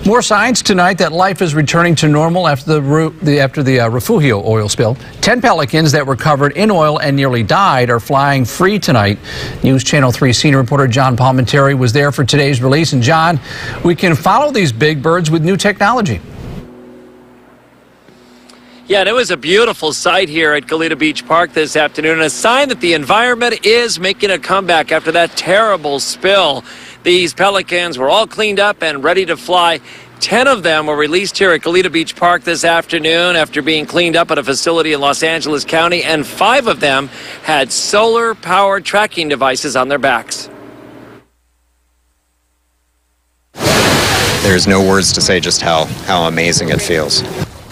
More signs tonight that life is returning to normal after the Refugio oil spill. 10 pelicans that were covered in oil and nearly died are flying free tonight. News Channel 3 senior reporter John Palmentary was there for today's release. And John, we can follow these big birds with new technology. Yeah, and it was a beautiful sight here at GOLETA Beach Park this afternoon, a sign that the environment is making a comeback after that terrible spill. These pelicans were all cleaned up and ready to fly. 10 of them were released here at GOLETA Beach Park this afternoon after being cleaned up at a facility in Los Angeles County, and 5 of them had solar-powered tracking devices on their backs. There's no words to say just how amazing it feels.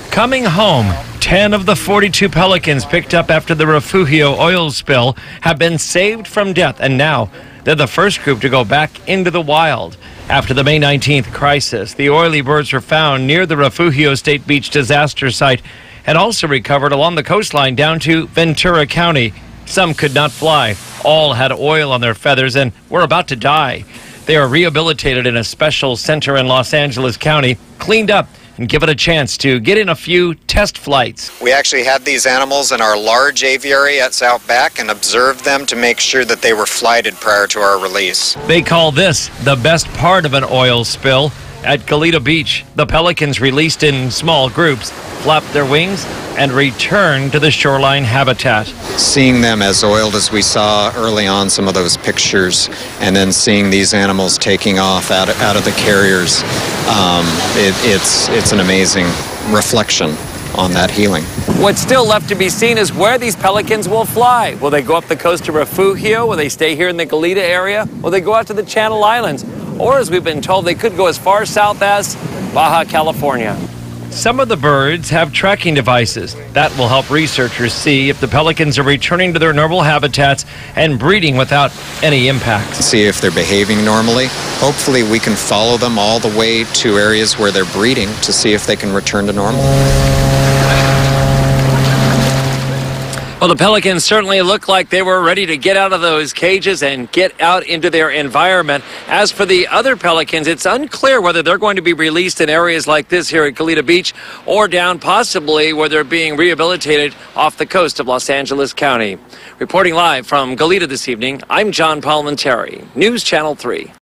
Coming home, 10 of the 42 pelicans picked up after the Refugio oil spill have been saved from death, and now they're the first group to go back into the wild. After the May 19th crisis, the oily birds were found near the Refugio State Beach disaster site and also recovered along the coastline down to Ventura County. Some could not fly. All had oil on their feathers and were about to die. They are rehabilitated in a special center in Los Angeles County, cleaned up, and give it a chance to get in a few test flights. We actually had these animals in our large aviary at South Back and observed them to make sure that they were flighted prior to our release. They call this the best part of an oil spill. At GOLETA Beach, the pelicans released in small groups flapped their wings and returned to the shoreline habitat. Seeing them as oiled as we saw early on, some of those pictures, and then seeing these animals taking off out of the carriers, it's an amazing reflection on that healing. What's still left to be seen is where these pelicans will fly. Will they go up the coast to Refugio? Will they stay here in the GOLETA area? Will they go out to the Channel Islands? Or, as we've been told, they could go as far south as Baja California. Some of the birds have tracking devices. That will help researchers see if the pelicans are returning to their normal habitats and breeding without any impacts. See if they're behaving normally. Hopefully we can follow them all the way to areas where they're breeding to see if they can return to normal. Well, the pelicans certainly look like they were ready to get out of those cages and get out into their environment. As for the other pelicans, it's unclear whether they're going to be released in areas like this here at GOLETA Beach or down possibly where they're being rehabilitated off the coast of Los Angeles County. Reporting live from GOLETA this evening, I'm John Palmentary, News Channel 3.